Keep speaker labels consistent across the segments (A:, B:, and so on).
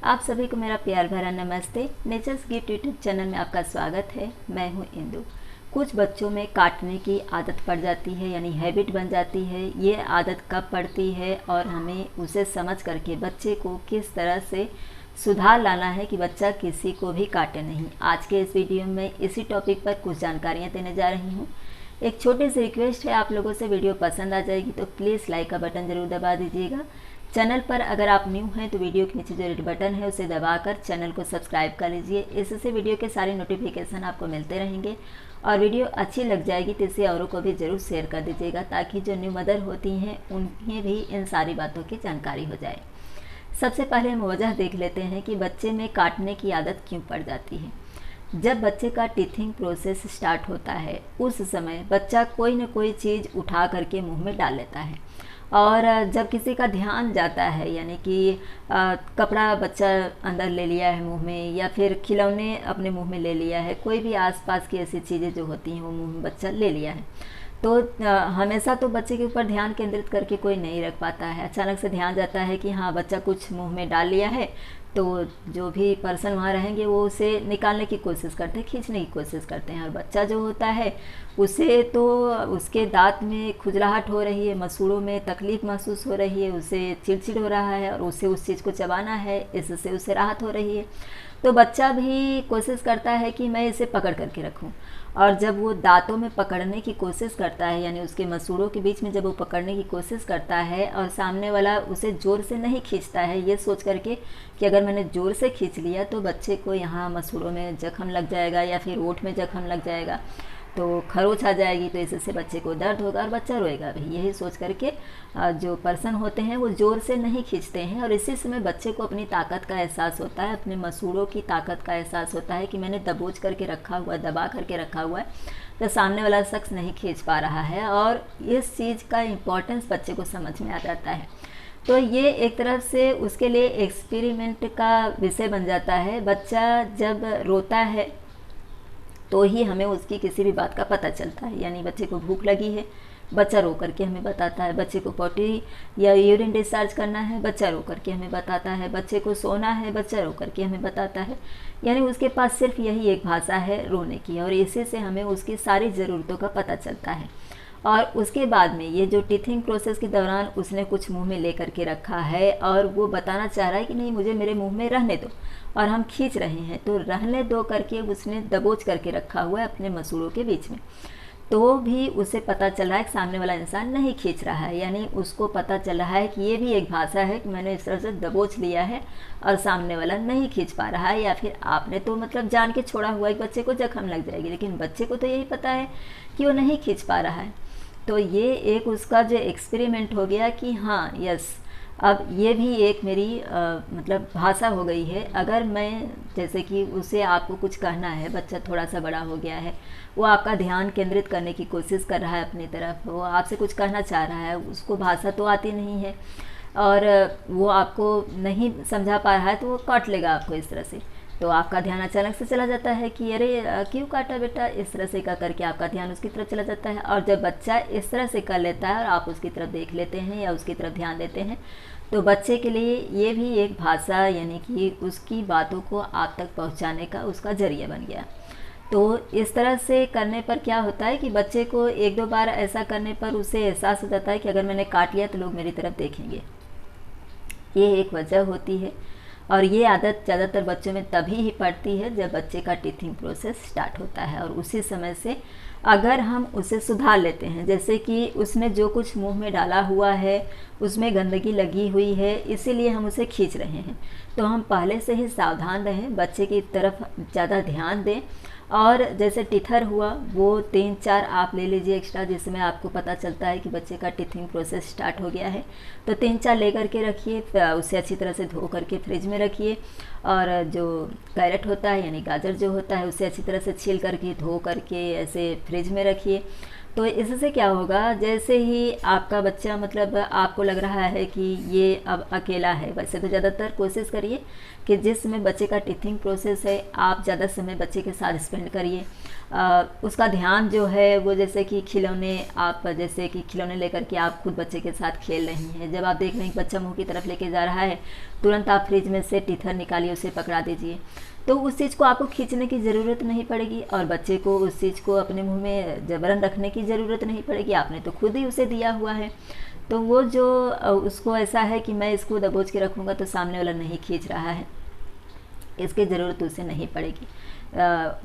A: आप सभी को मेरा प्यार भरा नमस्ते। नेचर्स गिफ्ट यूट्यूब चैनल में आपका स्वागत है। मैं हूं इंदु। कुछ बच्चों में काटने की आदत पड़ जाती है, यानी हैबिट बन जाती है। ये आदत कब पड़ती है और हमें उसे समझ करके बच्चे को किस तरह से सुधार लाना है कि बच्चा किसी को भी काटे नहीं। आज के इस वीडियो में इसी टॉपिक पर कुछ जानकारियाँ देने जा रही हूँ। एक छोटी सी रिक्वेस्ट है आप लोगों से, वीडियो पसंद आ जाएगी तो प्लीज़ लाइक का बटन ज़रूर दबा दीजिएगा। चैनल पर अगर आप न्यू हैं तो वीडियो के नीचे जो रेड बटन है उसे दबाकर चैनल को सब्सक्राइब कर लीजिए। इससे वीडियो के सारे नोटिफिकेशन आपको मिलते रहेंगे और वीडियो अच्छी लग जाएगी तो इसे औरों को भी ज़रूर शेयर कर दीजिएगा, ताकि जो न्यू मदर होती हैं उन्हें भी इन सारी बातों की जानकारी हो जाए। सबसे पहले हम वजह देख लेते हैं कि बच्चे में काटने की आदत क्यों पड़ जाती है। जब बच्चे का टीथिंग प्रोसेस स्टार्ट होता है उस समय बच्चा कोई न कोई चीज़ उठा करके मुंह में डाल लेता है, और जब किसी का ध्यान जाता है, यानी कि कपड़ा बच्चा अंदर ले लिया है मुंह में, या फिर खिलौने अपने मुंह में ले लिया है, कोई भी आसपास की ऐसी चीज़ें जो होती हैं वो मुंह में बच्चा ले लिया है, तो हमेशा तो बच्चे के ऊपर ध्यान केंद्रित करके कोई नहीं रख पाता है। अचानक से ध्यान जाता है कि हाँ बच्चा कुछ मुंह में डाल लिया है, तो जो भी पर्सन वहाँ रहेंगे वो उसे निकालने की कोशिश करते हैं, खींचने की कोशिश करते हैं। और बच्चा जो होता है उसे तो उसके दांत में खुजलाहट हो रही है, मसूड़ों में तकलीफ़ महसूस हो रही है, उसे चिड़चिड़ हो रहा है और उसे उस चीज़ को चबाना है, इससे उसे राहत हो रही है। तो बच्चा भी कोशिश करता है कि मैं इसे पकड़ करके रखूं, और जब वो दांतों में पकड़ने की कोशिश करता है, यानी उसके मसूड़ों के बीच में जब वो पकड़ने की कोशिश करता है और सामने वाला उसे ज़ोर से नहीं खींचता है, ये सोच करके कि अगर मैंने ज़ोर से खींच लिया तो बच्चे को यहाँ मसूड़ों में जख्म लग जाएगा या फिर ओठ में जख्म लग जाएगा, तो खरोच आ जाएगी, तो इससे बच्चे को दर्द होगा और बच्चा रोएगा भी। यही सोच करके जो पर्सन होते हैं वो ज़ोर से नहीं खींचते हैं, और इसी समय बच्चे को अपनी ताकत का एहसास होता है, अपने मसूड़ों की ताकत का एहसास होता है कि मैंने दबोच करके रखा हुआ, दबा करके रखा हुआ है, तो सामने वाला शख्स नहीं खींच पा रहा है, और इस चीज़ का इम्पोर्टेंस बच्चे को समझ में आ जाता है। तो ये एक तरफ से उसके लिए एक्सपेरिमेंट का विषय बन जाता है। बच्चा जब रोता है तो ही हमें उसकी किसी भी बात का पता चलता है, यानी बच्चे को भूख लगी है, बच्चा रो करके हमें बताता है, बच्चे को पॉटी या यूरिन डिस्चार्ज करना है, बच्चा रो करके हमें बताता है, बच्चे को सोना है, बच्चा रो करके हमें बताता है। यानी उसके पास सिर्फ यही एक भाषा है, रोने की, और इसी से हमें उसकी सारी ज़रूरतों का पता चलता है। और उसके बाद में ये जो टीथिंग प्रोसेस के दौरान उसने कुछ मुंह में ले करके रखा है और वो बताना चाह रहा है कि नहीं मुझे मेरे मुंह में रहने दो, और हम खींच रहे हैं, तो रहने दो करके उसने दबोच करके रखा हुआ है अपने मसूड़ों के बीच में, तो भी उसे पता चल रहा है कि सामने वाला इंसान नहीं खींच रहा है, यानी उसको पता चल रहा है कि ये भी एक भाषा है कि मैंने इस तरह से दबोच लिया है और सामने वाला नहीं खींच पा रहा है, या फिर आपने तो मतलब जान के छोड़ा हुआ है कि बच्चे को जख्म लग जाएगी, लेकिन बच्चे को तो यही पता है कि वो नहीं खींच पा रहा है। तो ये एक उसका जो एक्सपेरिमेंट हो गया कि हाँ यस, अब ये भी एक मेरी मतलब भाषा हो गई है। अगर मैं जैसे कि उसे आपको कुछ कहना है, बच्चा थोड़ा सा बड़ा हो गया है, वो आपका ध्यान केंद्रित करने की कोशिश कर रहा है अपनी तरफ, वो आपसे कुछ कहना चाह रहा है, उसको भाषा तो आती नहीं है और वो आपको नहीं समझा पा रहा है, तो वो काट लेगा आपको इस तरह से। तो आपका ध्यान अचानक से चला जाता है कि अरे क्यों काटा बेटा, इस तरह से कर करके आपका ध्यान उसकी तरफ चला जाता है। और जब बच्चा इस तरह से कर लेता है और आप उसकी तरफ देख लेते हैं या उसकी तरफ ध्यान देते हैं, तो बच्चे के लिए ये भी एक भाषा, यानी कि उसकी बातों को आप तक पहुंचाने का उसका जरिया बन गया। तो इस तरह से करने पर क्या होता है कि बच्चे को एक दो बार ऐसा करने पर उसे एहसास हो जाता है कि अगर मैंने काट लिया तो लोग मेरी तरफ देखेंगे। ये एक वजह होती है, और ये आदत ज़्यादातर बच्चों में तभी ही पड़ती है जब बच्चे का टीथिंग प्रोसेस स्टार्ट होता है, और उसी समय से अगर हम उसे सुधार लेते हैं, जैसे कि उसमें जो कुछ मुंह में डाला हुआ है उसमें गंदगी लगी हुई है, इसीलिए हम उसे खींच रहे हैं, तो हम पहले से ही सावधान रहें, बच्चे की तरफ ज़्यादा ध्यान दें। और जैसे टिथर हुआ वो 3-4 आप ले लीजिए एक्स्ट्रा, जिसमें आपको पता चलता है कि बच्चे का टीथिंग प्रोसेस स्टार्ट हो गया है, तो 3-4 ले करके रखिए, उसे अच्छी तरह से धो करके फ्रिज में रखिए। और जो कैरेट होता है यानी गाजर जो होता है उसे अच्छी तरह से छील करके धो करके ऐसे फ्रिज में रखिए। तो इससे क्या होगा, जैसे ही आपका बच्चा मतलब आपको लग रहा है कि ये अब अकेला है, वैसे तो ज़्यादातर कोशिश करिए कि जिस समय बच्चे का टीथिंग प्रोसेस है आप ज़्यादा समय बच्चे के साथ स्पेंड करिए। उसका ध्यान जो है वो जैसे कि खिलौने, आप जैसे कि खिलौने लेकर के आप खुद बच्चे के साथ खेल रही हैं, जब आप देख रहे हैं कि बच्चा मुंह की तरफ लेके जा रहा है, तुरंत आप फ्रिज में से टीथर निकालिए, उसे पकड़ा दीजिए। तो उस चीज़ को आपको खींचने की ज़रूरत नहीं पड़ेगी और बच्चे को उस चीज़ को अपने मुंह में जबरन रखने की ज़रूरत नहीं पड़ेगी, आपने तो खुद ही उसे दिया हुआ है। तो वो जो उसको ऐसा है कि मैं इसको दबोच के रखूँगा तो सामने वाला नहीं खींच रहा है, इसकी ज़रूरत उसे नहीं पड़ेगी।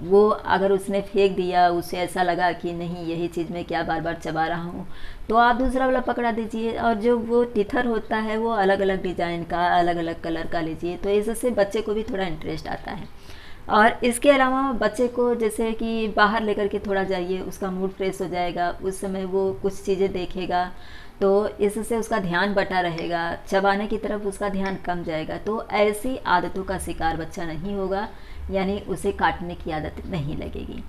A: वो अगर उसने फेंक दिया, उसे ऐसा लगा कि नहीं यही चीज़ मैं क्या बार बार चबा रहा हूँ, तो आप दूसरा वाला पकड़ा दीजिए। और जो वो टीथर होता है वो अलग अलग डिज़ाइन का, अलग अलग कलर का लीजिए, तो इससे बच्चे को भी थोड़ा इंटरेस्ट आता है। और इसके अलावा बच्चे को जैसे कि बाहर लेकर के थोड़ा जाइए, उसका मूड फ्रेश हो जाएगा, उस समय वो कुछ चीज़ें देखेगा, तो इससे उसका ध्यान बटा रहेगा, चबाने की तरफ उसका ध्यान कम जाएगा, तो ऐसी आदतों का शिकार बच्चा नहीं होगा, यानी उसे काटने की आदत नहीं लगेगी।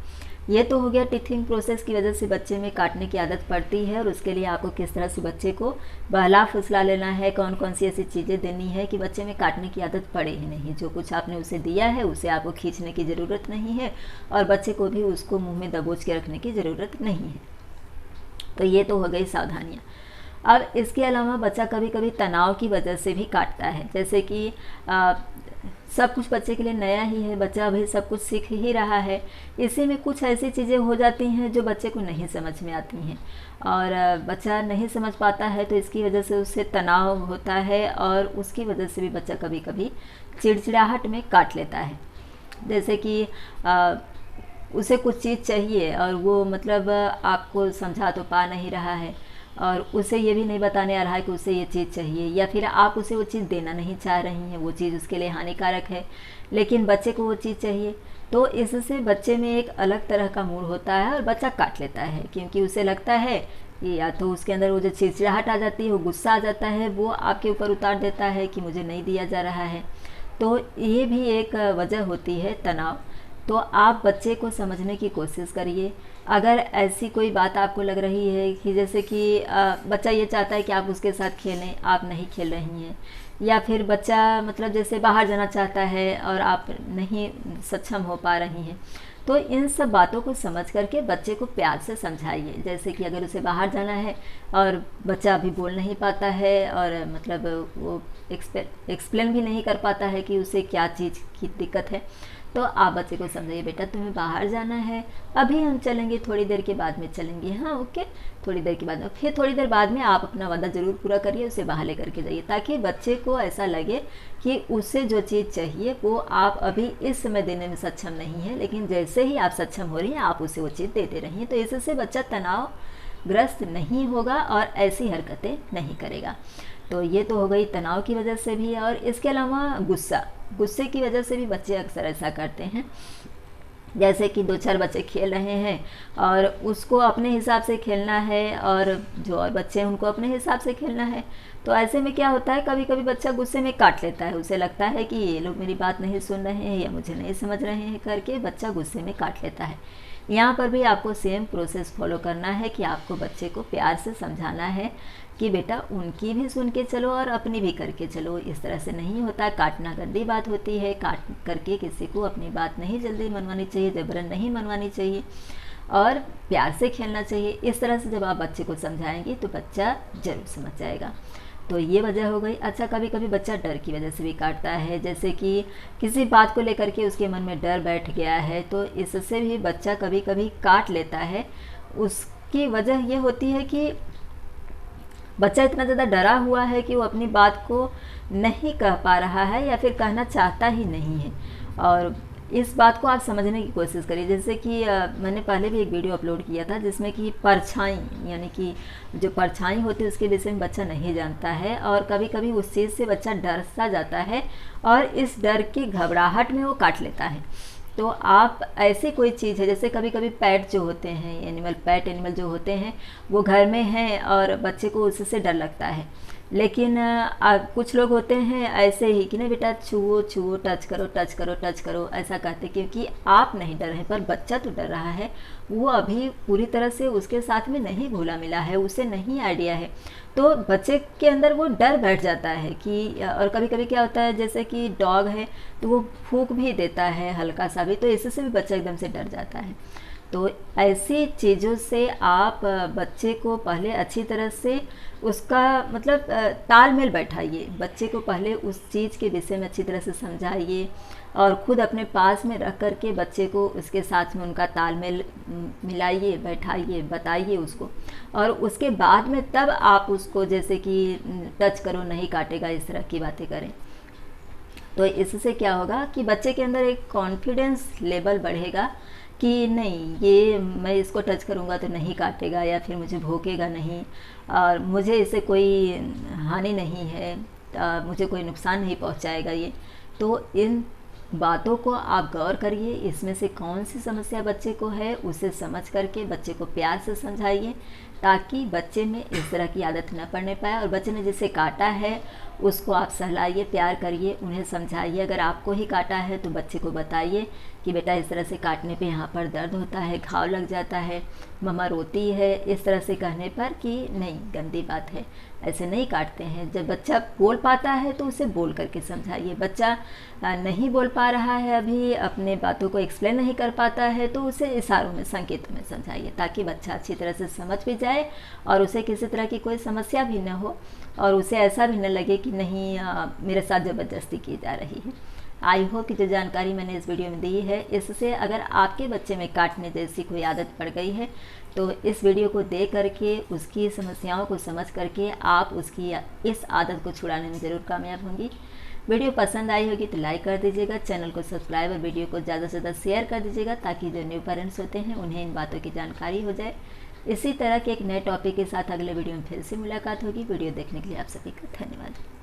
A: ये तो हो गया टीथिंग प्रोसेस की वजह से बच्चे में काटने की आदत पड़ती है, और उसके लिए आपको किस तरह से बच्चे को बहला फुसला लेना है, कौन कौन सी ऐसी चीज़ें देनी है कि बच्चे में काटने की आदत पड़े ही नहीं। जो कुछ आपने उसे दिया है उसे आपको खींचने की ज़रूरत नहीं है, और बच्चे को भी उसको मुँह में दबोच के रखने की ज़रूरत नहीं है। तो ये तो हो गई सावधानियाँ। अब इसके अलावा बच्चा कभी कभी तनाव की वजह से भी काटता है, जैसे कि सब कुछ बच्चे के लिए नया ही है, बच्चा अभी सब कुछ सीख ही रहा है, इसी में कुछ ऐसी चीज़ें हो जाती हैं जो बच्चे को नहीं समझ में आती हैं, और बच्चा नहीं समझ पाता है, तो इसकी वजह से उससे तनाव होता है, और उसकी वजह से भी बच्चा कभी कभी चिड़चिड़ाहट में काट लेता है। जैसे कि उसे कुछ चीज़ चाहिए और वो मतलब आपको समझा तो पा नहीं रहा है, और उसे ये भी नहीं बताने आ रहा है कि उसे ये चीज़ चाहिए, या फिर आप उसे वो चीज़ देना नहीं चाह रही हैं, वो चीज़ उसके लिए हानिकारक है, लेकिन बच्चे को वो चीज़ चाहिए। तो इससे बच्चे में एक अलग तरह का मूड होता है और बच्चा काट लेता है, क्योंकि उसे लगता है कि या तो उसके अंदर वो जो चिड़चिड़ाहट आ जाती है, वो गुस्सा आ जाता है, वो आपके ऊपर उतार देता है कि मुझे नहीं दिया जा रहा है। तो ये भी एक वजह होती है तनाव। तो आप बच्चे को समझने की कोशिश करिए। अगर ऐसी कोई बात आपको लग रही है कि जैसे कि बच्चा ये चाहता है कि आप उसके साथ खेलें, आप नहीं खेल रही हैं, या फिर बच्चा मतलब जैसे बाहर जाना चाहता है और आप नहीं सक्षम हो पा रही हैं, तो इन सब बातों को समझ करके बच्चे को प्यार से समझाइए। जैसे कि अगर उसे बाहर जाना है और बच्चा अभी बोल नहीं पाता है, और मतलब वो एक्सप्लेन भी नहीं कर पाता है कि उसे क्या चीज़ की दिक्कत है, तो आप बच्चे को समझाइए, बेटा तुम्हें बाहर जाना है, अभी हम चलेंगे, थोड़ी देर के बाद में चलेंगे, हाँ ओके, थोड़ी देर के बाद में। फिर थोड़ी देर बाद में आप अपना वादा ज़रूर पूरा करिए, उसे बाहर लेकर के जाइए, ताकि बच्चे को ऐसा लगे कि उसे जो चीज़ चाहिए वो आप अभी इस समय देने में सक्षम नहीं है, लेकिन जैसे ही आप सक्षम हो रही हैं आप उसे वो चीज़ देते रहिए। तो इससे बच्चा तनावग्रस्त नहीं होगा और ऐसी हरकतें नहीं करेगा। तो ये तो हो गई तनाव की वजह से भी। और इसके अलावा गुस्से की वजह से भी बच्चे अक्सर ऐसा करते हैं। जैसे कि 2-4 बच्चे खेल रहे हैं और उसको अपने हिसाब से खेलना है, और जो और बच्चे हैं उनको अपने हिसाब से खेलना है। तो ऐसे में क्या होता है, कभी कभी बच्चा गुस्से में काट लेता है, उसे लगता है कि ये लोग मेरी बात नहीं सुन रहे हैं या मुझे नहीं समझ रहे हैं करके बच्चा गुस्से में काट लेता है। यहाँ पर भी आपको सेम प्रोसेस फॉलो करना है कि आपको बच्चे को प्यार से समझाना है कि बेटा उनकी भी सुन के चलो और अपनी भी करके चलो। इस तरह से नहीं होता, काटना गंदी बात होती है। काट करके किसी को अपनी बात नहीं जल्दी मनवानी चाहिए, जबरन नहीं मनवानी चाहिए, और प्यार से खेलना चाहिए। इस तरह से जब आप बच्चे को समझाएंगी तो बच्चा ज़रूर समझ जाएगा। तो ये वजह हो गई। अच्छा, कभी कभी बच्चा डर की वजह से भी काटता है, जैसे कि किसी बात को लेकर के उसके मन में डर बैठ गया है, तो इससे भी बच्चा कभी कभी काट लेता है। उसकी वजह ये होती है कि बच्चा इतना ज़्यादा डरा हुआ है कि वो अपनी बात को नहीं कह पा रहा है या फिर कहना चाहता ही नहीं है। और इस बात को आप समझने की कोशिश करिए। जैसे कि मैंने पहले भी एक वीडियो अपलोड किया था जिसमें कि परछाई, यानी कि जो परछाई होती है उसके विषय में बच्चा नहीं जानता है, और कभी कभी उस चीज़ से बच्चा डर सा जाता है और इस डर की घबराहट में वो काट लेता है। तो आप ऐसी कोई चीज़ है, जैसे कभी कभी पेट जो होते हैं, पेट एनिमल जो होते हैं वो घर में हैं और बच्चे को उससे डर लगता है, लेकिन कुछ लोग होते हैं ऐसे ही कि नहीं बेटा छुओ छुओ, टच करो टच करो टच करो, ऐसा कहते, क्योंकि आप नहीं डर रहे पर बच्चा तो डर रहा है। वो अभी पूरी तरह से उसके साथ में नहीं घुला मिला है, उसे नहीं आइडिया है, तो बच्चे के अंदर वो डर बैठ जाता है कि और कभी कभी क्या होता है जैसे कि डॉग है तो वो फूंक भी देता है हल्का सा भी, तो इससे भी बच्चा एकदम से डर जाता है। तो ऐसी चीज़ों से आप बच्चे को पहले अच्छी तरह से उसका मतलब तालमेल बैठाइए, बच्चे को पहले उस चीज़ के विषय में अच्छी तरह से समझाइए और ख़ुद अपने पास में रख कर के बच्चे को उसके साथ में उनका तालमेल मिलाइए, बैठाइए, बताइए उसको, और उसके बाद में तब आप उसको जैसे कि टच करो नहीं काटेगा इस तरह की बातें करें। तो इससे क्या होगा कि बच्चे के अंदर एक कॉन्फिडेंस लेवल बढ़ेगा कि नहीं, ये मैं इसको टच करूँगा तो नहीं काटेगा या फिर मुझे भौंकेगा नहीं और मुझे इससे कोई हानि नहीं है, मुझे कोई नुकसान नहीं पहुँचाएगा ये। तो इन बातों को आप गौर करिए, इसमें से कौन सी समस्या बच्चे को है उसे समझ करके बच्चे को प्यार से समझाइए, ताकि बच्चे में इस तरह की आदत न पड़ने पाए। और बच्चे ने जिसे काटा है उसको आप सहलाइए, प्यार करिए, उन्हें समझाइए। अगर आपको ही काटा है तो बच्चे को बताइए कि बेटा इस तरह से काटने पे यहाँ पर दर्द होता है, घाव लग जाता है, मम्मा रोती है, इस तरह से कहने पर कि नहीं गंदी बात है, ऐसे नहीं काटते हैं। जब बच्चा बोल पाता है तो उसे बोल करके समझाइए। बच्चा नहीं बोल पा रहा है, अभी अपने बातों को एक्सप्लेन नहीं कर पाता है, तो उसे इशारों में, संकेतों में समझाइए, ताकि बच्चा अच्छी तरह से समझ भी जाए और उसे किसी तरह की कोई समस्या भी न हो और उसे ऐसा भी न लगे कि नहीं मेरे साथ ज़बरदस्ती की जा रही है। आई होप कि जो जानकारी मैंने इस वीडियो में दी है, इससे अगर आपके बच्चे में काटने जैसी कोई आदत पड़ गई है तो इस वीडियो को देख करके उसकी समस्याओं को समझ करके आप उसकी इस आदत को छुड़ाने में ज़रूर कामयाब होंगी। वीडियो पसंद आई होगी तो लाइक कर दीजिएगा, चैनल को सब्सक्राइब और वीडियो को ज़्यादा से ज़्यादा शेयर कर दीजिएगा, ताकि जो न्यू पेरेंट्स होते हैं उन्हें इन बातों की जानकारी हो जाए। इसी तरह के एक नए टॉपिक के साथ अगले वीडियो में फिर से मुलाकात होगी। वीडियो देखने के लिए आप सभी का धन्यवाद।